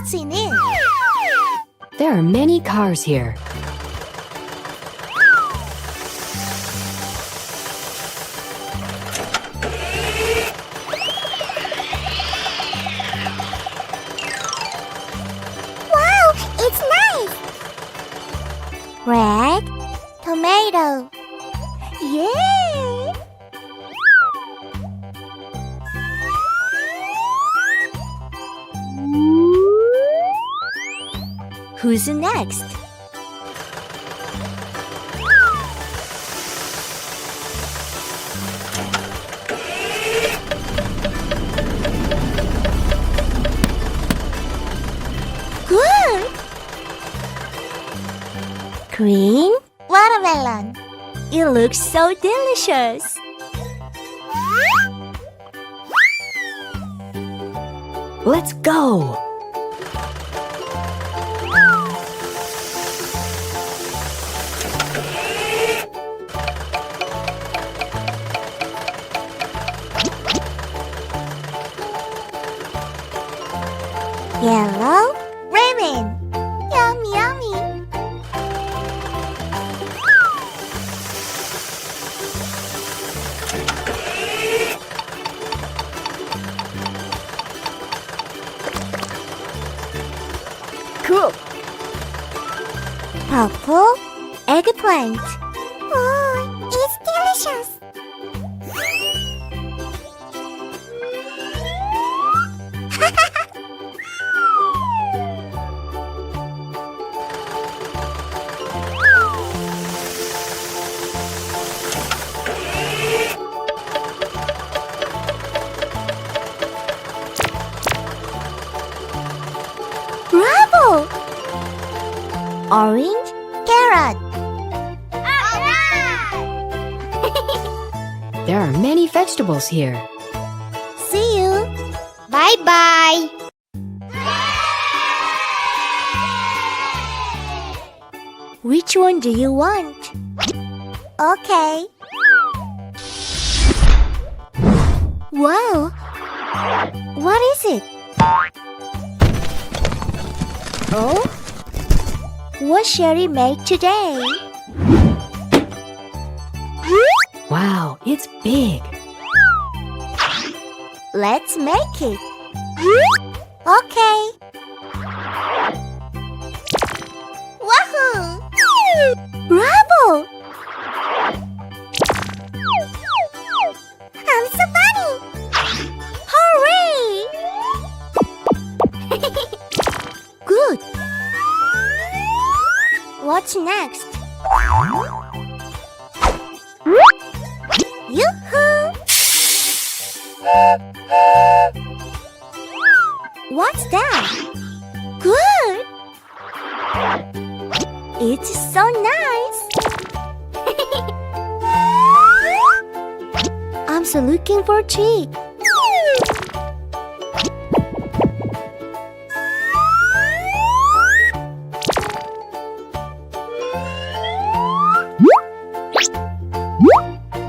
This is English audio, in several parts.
What's in it? There are many cars here. Wow, it's nice! Red tomato. Yay! Who's next? Good! Green watermelon. It looks so delicious. Let's go! Yellow ramen. Yum, yummy. Cool! Purple eggplant. Oh, it's delicious. Bravo! Orange carrot. There are many vegetables here. See you. Bye-bye. Which one do you want? Okay. Wow. What is it? Oh? What shall we make today? Wow, it's big. Let's make it. Okay. Wahoo! Bravo! I'm so funny! Hooray! Good. What's next? Yoo-hoo! What's that? Good! It's so nice! I'm so looking for a treat.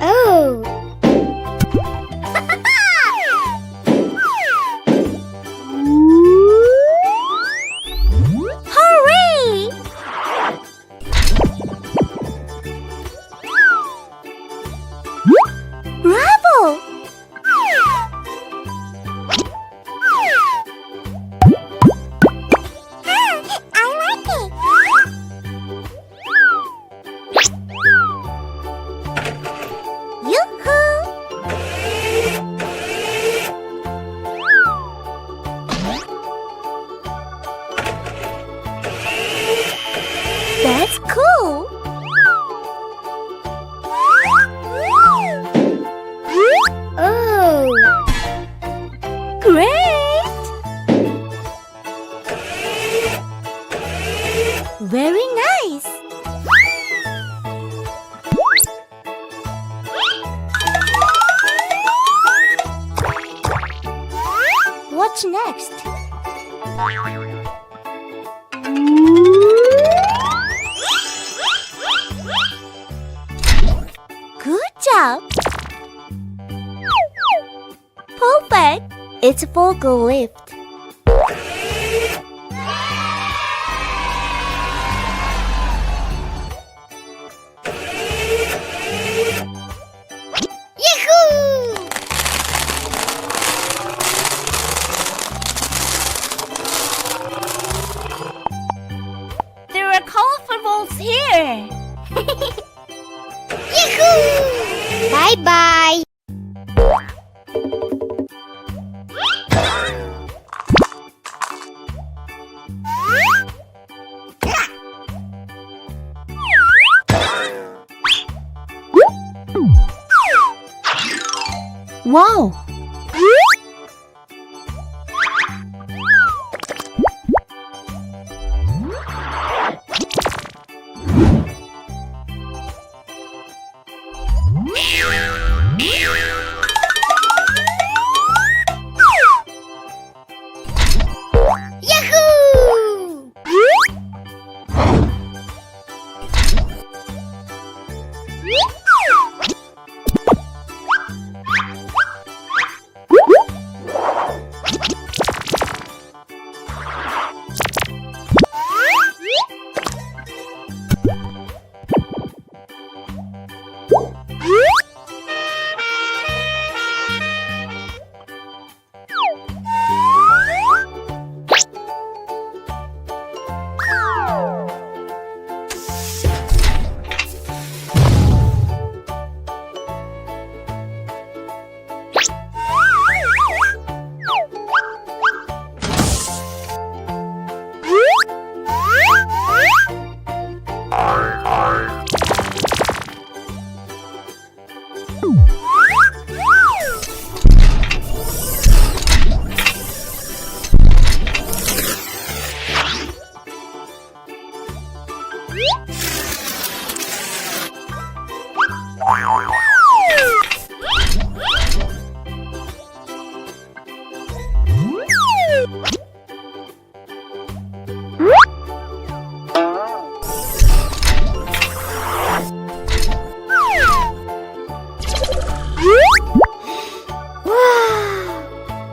Oh! Hooray! Bravo! I like it! Yoo-hoo! That's cool! Oh! Great! Very nice! What's next? Good job! Perfect! It's a vocal lift. Bye-bye. Wow! Yahoo!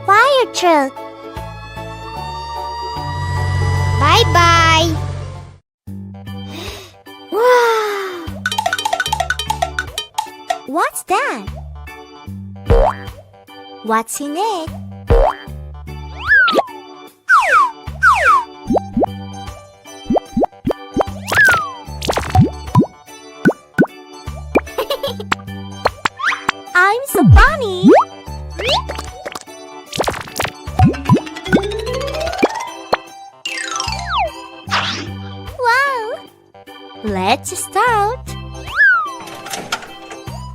Fire truck. Bye-bye. Wow. What's that? What's in it? I'm so funny. Wow. Let's start.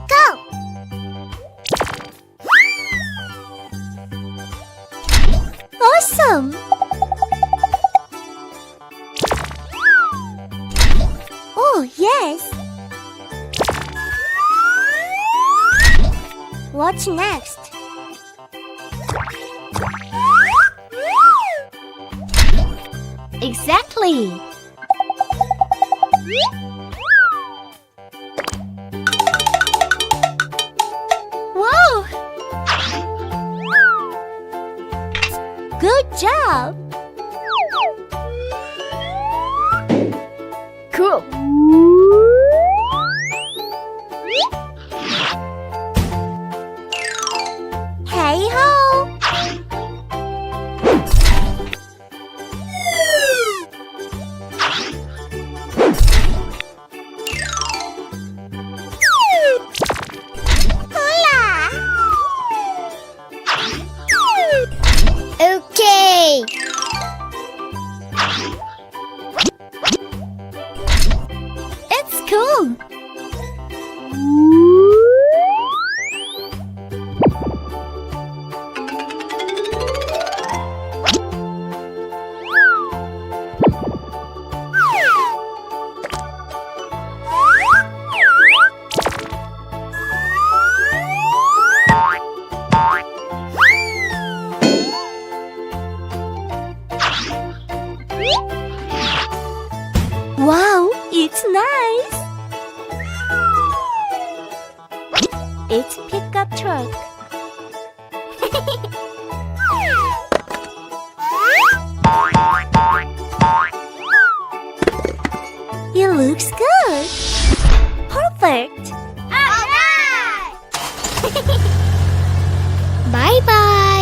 Go. Awesome. Oh, yes. What's next? Exactly. Whoa! Good job. Cool! Hey ho! Hola! Okay. It's cool. Wow, it's nice. It's pickup truck. It looks good. Perfect. Alright. Bye bye.